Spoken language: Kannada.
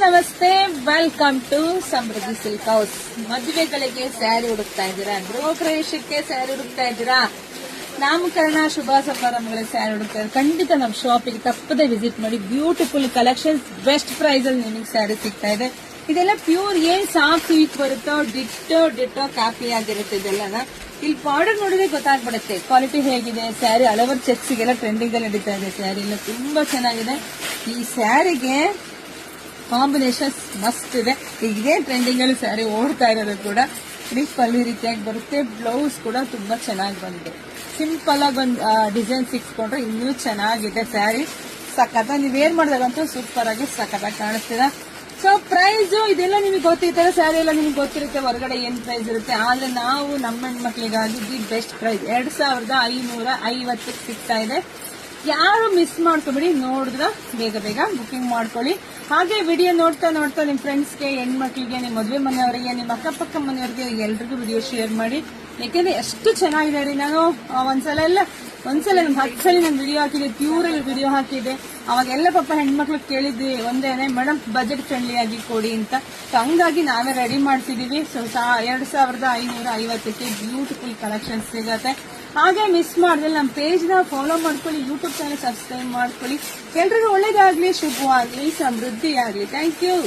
ನಮಸ್ತೆ, welcome to Samruddhi silk house. ಮದುವೆಗಳಿಗೆ ಸ್ಯಾರಿ ಹುಡುಕ್ತಾ ಇದ್ದೀರಾ? ಗೃಹ ಪ್ರವೇಶಕ್ಕೆ ಸ್ಯಾರಿ ಹುಡುಕ್ತಾ ಇದ್ದೀರಾ? ನಾಮಕರಣ ಶುಭ ಸಮಾರಂಭಗಳಿಗೆ ಸ್ಯಾರಿ ಹುಡುಕ್ತಾ ಇದ್ದೀರಾ? ಖಂಡಿತ ನಮ್ಮ ಶಾಪಿಗೆ ತಪ್ಪದೆ ವಿಸಿಟ್ ಮಾಡಿ. ಬ್ಯೂಟಿಫುಲ್ ಕಲೆಕ್ಷನ್ಸ್, ಬೆಸ್ಟ್ ಪ್ರೈಸ್ ಅಲ್ಲಿ ನಿಮಗೆ ಸ್ಯಾರಿ ಸಿಗ್ತಾ ಇದೆ. ಇದೆಲ್ಲ ಪ್ಯೂರ್ ಏನ್ ಸಾಫ್ಟ್ ಸಿಲ್ಕ್ ಬರುತ್ತೋ ಡಿಟ್ಟೋ ಕಾಪಿ ಆಗಿರುತ್ತೆ. ಇದೆಲ್ಲ ಇಲ್ಲಿ ಬಾರ್ಡರ್ ನೋಡಿದ್ರೆ ಗೊತ್ತಾಗ್ಬಿಡುತ್ತೆ ಕ್ವಾಲಿಟಿ ಹೇಗಿದೆ. ಸ್ಯಾರಿ ಹಲವಾರು ಚೆಕ್ಸ್ಗೆಲ್ಲ ಟ್ರೆಂಡಿಂಗ್ ಅಲ್ಲಿ ನಡೀತಾ ಇದೆ. ಸ್ಯಾರಿ ಎಲ್ಲ ತುಂಬಾ ಚೆನ್ನಾಗಿದೆ. ಈ ಸ್ಯಾರಿಗೆ ಕಾಂಬಿನೇಷನ್ ಮಸ್ತ್ ಇದೆ. ಇದೇ ಟ್ರೆಂಡಿಂಗ್ ಅಲ್ಲಿ ಸ್ಯಾರಿ ಓಡ್ತಾ ಇರೋದು ಕೂಡ. ಪಲ್ಲು ರೀತಿಯಾಗಿ ಬರುತ್ತೆ. ಬ್ಲೌಸ್ ಕೂಡ ತುಂಬಾ ಚೆನ್ನಾಗಿ ಬಂದಿದೆ. ಸಿಂಪಲ್ ಆಗಿ ಒಂದು ಡಿಸೈನ್ ಸಿಕ್ಸ್ಕೊಂಡ್ರೆ ಇನ್ನೂ ಚೆನ್ನಾಗಿದೆ ಸ್ಯಾರಿ. ಸಖತ್ ನೀವೇರ್ ಮಾಡಿದಾಗಂತೂ ಸೂಪರ್ ಆಗಿ ಸಖತ್ತಾಗಿ ಕಾಣಿಸ್ತೀರಾ. ಸೊ ಪ್ರೈಸ್ ಇದೆಲ್ಲ ನಿಮಗೆ ಗೊತ್ತಿರ್ತಾರೆ, ಸ್ಯಾರಿ ಎಲ್ಲ ನಿಮ್ಗೆ ಗೊತ್ತಿರುತ್ತೆ ಹೊರಗಡೆ ಏನ್ ಪ್ರೈಸ್ ಇರುತ್ತೆ. ಆದ್ರೆ ನಾವು ನಮ್ಮ ಹೆಣ್ಮಕ್ಳಿಗಾಗಿ ದಿ ಬೆಸ್ಟ್ ಪ್ರೈಸ್ 2550 ಸಿಗ್ತಾ ಇದೆ. ಯಾರು ಮಿಸ್ ಮಾಡ್ಕೊಬೇಡಿ, ನೋಡಿದ್ರ ಬೇಗ ಬುಕಿಂಗ್ ಮಾಡ್ಕೊಳ್ಳಿ. ಹಾಗೆ ವಿಡಿಯೋ ನೋಡ್ತಾ ನಿಮ್ ಫ್ರೆಂಡ್ಸ್ಗೆ, ಹೆಣ್ಮಕ್ಳಿಗೆ, ನಿಮ್ ಮದುವೆ ಮನೆಯವರಿಗೆ, ನಿಮ್ಮ ಅಕ್ಕಪಕ್ಕ ಮನೆಯವರಿಗೆ ಎಲ್ರಿಗೂ ವಿಡಿಯೋ ಶೇರ್ ಮಾಡಿ. ಯಾಕೆಂದ್ರೆ ಎಷ್ಟು ಚೆನ್ನಾಗಿದೆ ರೀ. ನಾನು ಒಂದ್ಸಲ ನಮ್ 10 ಸಲ ನಾನು ವಿಡಿಯೋ ಹಾಕಿದೆ, ಪ್ಯೂರ್ ಅಲ್ಲಿ ವಿಡಿಯೋ ಹಾಕಿದೆ. ಅವಾಗೆಲ್ಲ ಪಾಪ ಹೆಣ್ಮಕ್ಳು ಕೇಳಿದ್ವಿ ಒಂದೇನೆ, ಮೇಡಮ್ ಬಜೆಟ್ ಫ್ರೆಂಡ್ಲಿ ಆಗಿ ಕೊಡಿ ಅಂತ. ಹಂಗಾಗಿ ನಾವೇ ರೆಡಿ ಮಾಡ್ತಿದೀವಿ. ಸೊ 2550ಕ್ಕೆ ಬ್ಯೂಟಿಫುಲ್ ಕಲೆಕ್ಷನ್ಸ್ ಸಿಗತ್ತೆ. ಹಾಗೆ ಮಿಸ್ ಮಾಡಿದ್ರೆ ನಮ್ಮ ಪೇಜ್ ನ ಫಾಲೋ ಮಾಡ್ಕೊಳ್ಳಿ, ಯೂಟ್ಯೂಬ್ ಚಾನಲ್ ಸಬ್ಸ್ಕ್ರೈಬ್ ಮಾಡ್ಕೊಳ್ಳಿ. ಎಲ್ರಿಗೂ ಒಳ್ಳೇದಾಗ್ಲಿ, ಶುಭವಾಗ್ಲಿ, ಸಮೃದ್ಧಿ ಆಗ್ಲಿ. Thank you.